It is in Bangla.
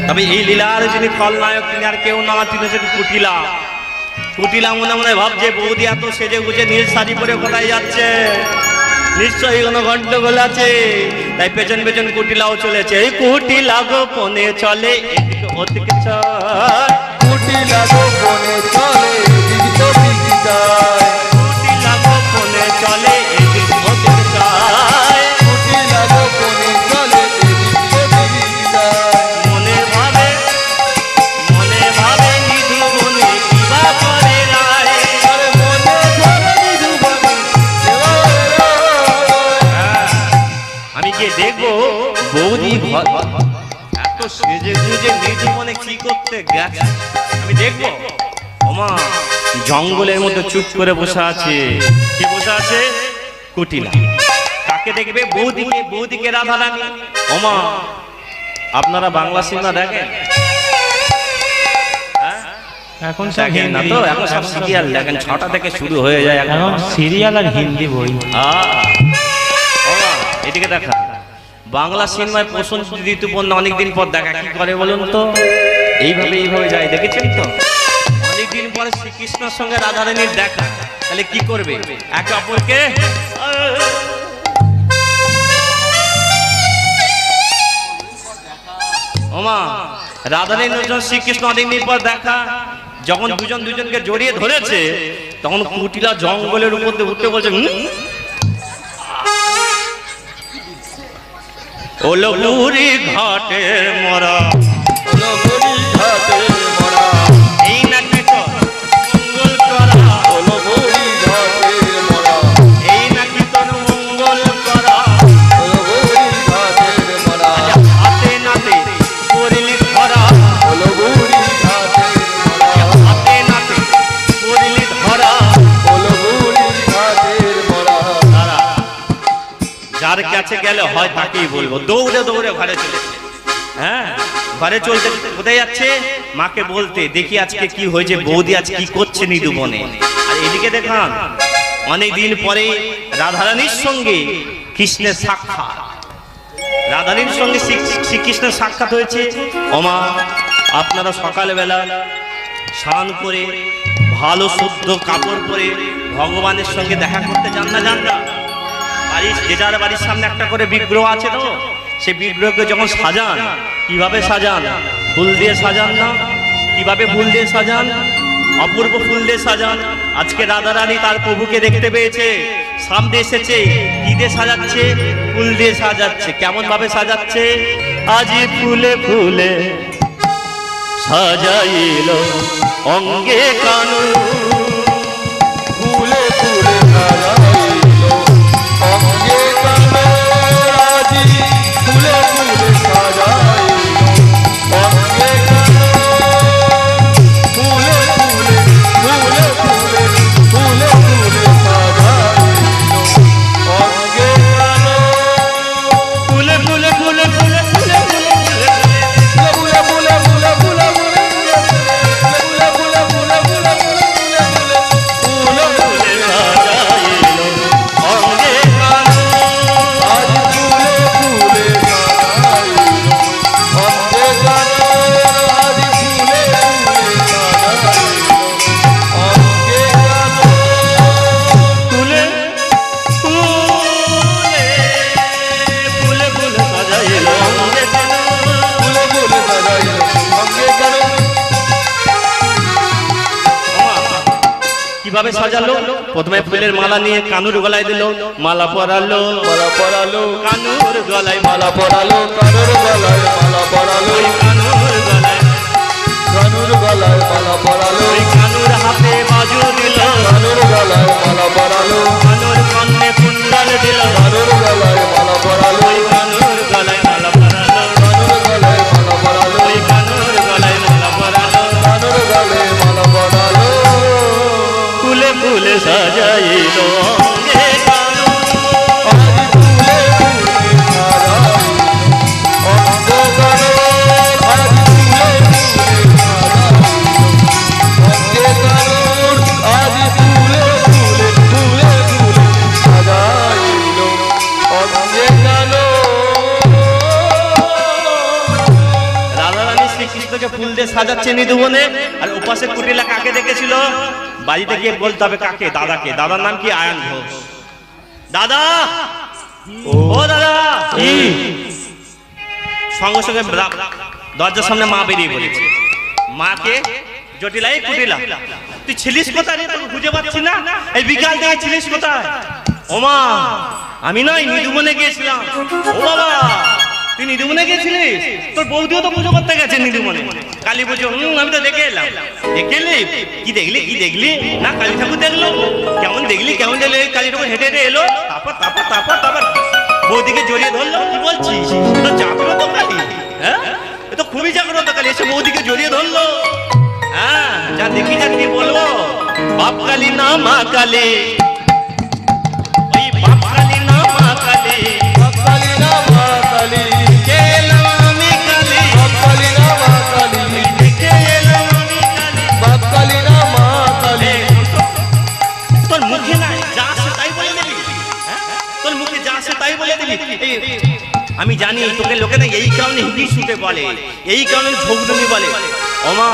তবে এই লীলার যিনি খলনায়ক তিনি আর কেউ না, তিনি হচ্ছেন কুটিলা। কুটিলা মনে মনে ভাবছে বৌদি এত সেজে গুজে নীল শাড়ি পরে কোথায় যাচ্ছে, নিশ্চয়ই কোনো গন্ডগোল আছে, তাই পেছন পেছন কুটিলাও চলেছে। এই কুটিলা গোপনে চলে এদিক ওদিকে চলে, কুটিলা গোপনে চলে এদিক ওদিক যায়, কুটিলা গোপনে চলে এদিক ওদিক যায়, কুটিলা গোপনে চলে এদিক ওদিক যায়। মনে ভাবে নিধু বনে কিবা করে রায়। আরে মনে ধরে নিধু বনে আমি গিয়ে দেখবো বৌদি এত সেজে গুজে নিধু বনে কি করতে গেছে, আমি দেখবো। ওমা জঙ্গলের মধ্যে চুপ করে বসে আছে, কে বসে আছে? কুটিলা। কাকে দেখবে? বৌদিকে। বৌদিকে রাধারানী। ওমা আপনারা বাংলা সিনেমা দেখেন? এখন সব দেখেন না হিন্দি, তো, এখন সব সিরিয়াল দেখেন, 6টা থেকে শুরু হয়ে যায় এখন। এখন সিরিয়াল আর হিন্দি বই। ওমা এদিকে দেখা, বাংলা সিনেমায় প্রসেনজিৎ ঋতুপর্ণা অনেকদিন পর দেখা, কি করে বলুন তো? এইভাবে যায়, দেখেছেন তো? অনেকদিন পরে শ্রীকৃষ্ণের সঙ্গে রাধারানীর দেখা, তাহলে কি করবে? একে অপরকে ওমা রাধারানী শ্রীকৃষ্ণ অনেকদিন পর দেখা, যখন দুজনকে জড়িয়ে ধরেছে তখন কুটিলা জঙ্গলের উপর দিয়ে উঠে বলছে, ওলো বুড়ি ঘাটের মরা, ওলো বুড়ি ঘাটের মরা, এই নাকি তো মঙ্গল করা, ওলো বুড়ি ঘাটের মরা, এই নাকি তোর মঙ্গল করা, ওলো বুড়ি ঘাটের মরা, হাতে নাতে করিলি ধরা, ওলো বুড়ি ঘাটের মরা, হাতে নাতে করিলি ধরা। ওলো বুড়ি ঘাটের মরা। তারা যার কাছে গেলে হয় তাকেই বলবো, দৌড়ে দৌড়ে ঘরে চলেছে। হ্যাঁ ঘরে চলতে কোথায় যাচ্ছে? মাকে বলতে, দেখি আজকে কি হয়েছে, বৌদি আজ কি করছে নিধু বনে। আর এদিকে দেখান অনেকদিন পরে রাধারানীর সঙ্গে কৃষ্ণের সাক্ষাৎ, রাধারানীর সঙ্গে শ্রীকৃষ্ণের সাক্ষাৎ হয়েছে। ওমা আপনারা সকালবেলা স্নান করে ভালো শুদ্ধ কাপড় পরে ভগবানের সঙ্গে দেখা করতে যান না? বাড়ির যে যার বাড়ির সামনে একটা করে বিগ্রহ আছে তো, সে বিগ্রহকে যখন সাজান, কিভাবে সাজান? ফুল দিয়ে সাজান না? কিভাবে ফুল দিয়ে সাজান? অপূর্ব ফুল দিয়ে সাজান। আজকে রাধারানী তার প্রভুকে দেখতে পেয়েছে, সামনে এসেছে, কি দিয়ে সাজাচ্ছে? ফুল দিয়ে সাজাচ্ছে। কেমন ভাবে সাজাচ্ছে? আজি ফুলে ফুলে সাজাইল অঙ্গে কানু, ফুলে ফুলে সাজাইল অঙ্গে কানু, আজি ফুলে ফুলে সাজাইল অঙ্গে কানু, ফুলে ফুলে ফুলে ফুলে ফুলে ফুলে সাজাইল অঙ্গে কানু, ফুলে ফুলে ফুলে ফুলে ফুলে ফুলে ফুলে ফুলে ফুলে ফুলে ফুলে কিভাবে সাজালো? প্রথমে ফুলের মালা নিয়ে কানুর গলায় দিল, মালা পরালো, মালা পরালো, কানুর গলায় মালা পরালো, কানুর গলায় মালা পরালো, কানুর গলায়, কানুর গলায় মালা পরালো, কানুর হাতে বাজু দিল, কানুর গলায় মালা পরালো, কানুর কন্যে কুণ্ডল দিল, কানুর গলায় মালা পরালো, কানুর গলায় মালা পরালো, কানুর গলায় মালা পরালো, কানুর গলায় মালা পরালো, কানুর গলায় মালা পরালো, ফুলে ফুলে সাজাইল অঙ্গে কানু, আজি ফুলে ফুলে সাজাইল অঙ্গে কানু, আজি ফুলে ফুলে সাজাইল অঙ্গে কানু, আজি ফুলে ফুলে ফুলে ফুলে সাজাইল অঙ্গে কানু। ফুল দিয়ে সাজাচ্ছে নিধুবনে, আর ওপাশে কুটিলা কাকে দেখেছিল? বাড়িতে গিয়ে বলতে হবে কাকে? দাদাকে। দাদার নাম কি? আয়ান ঘোষ। দাদা, ও দাদা, সঙ্গে সঙ্গে দরজার সামনে মা বেরিয়ে পড়েছে। মাকে জটিলা, এই কুটিলা তুই ছিলিস কোথায়? তোকে খুঁজে পাচ্ছি না, এই বিকাল থেকে ছিলিস কোথায়? ও মা, আমি নয় নিধুবনে গিয়েছিলাম। ও বাবা, তুই নিধুবনে গিয়েছিলিস? তোর বৌদিও তো পুজো করতে গেছে নিধুবনে, কালী পুজো। আমি তো দেখে এলাম। দেখে এলি? কি দেখলি? কি দেখলি? না কালী ঠাকুর দেখলো। কেমন দেখলি? কেমন দেখলি? কালী ঠাকুর হেঁটে হেঁটে এলো, তারপর বৌদিকে জড়িয়ে ধরলো। কি বলছিস? তো জাগ্রত কালী, হ্যাঁ, এ তো খুবই জাগ্রত কালী। এসে বৌদিকে জড়িয়ে ধরলো। হ্যাঁ, যা দেখি, যা কি বলবো। বাপ কালী না মা কালী, ওই বাপ কালী না মা কালী, কালী না মা কালী, দেখে এলাম আমি কালী, বাপ কালী না মা কালী, দেখে এলাম আমি কালী। বাপ কালী না মা কালী। তোর মুখে নাই যা আসে তাই বলে দিবি? হ্যাঁ? তোর মুখে যা আসে তাই বলে দিবি? আমি জানি তোকে লোকে না এই কারণে হিন্দি শুতে বলে, এই কারণে ঝগড়ুনি বলে। ওমা,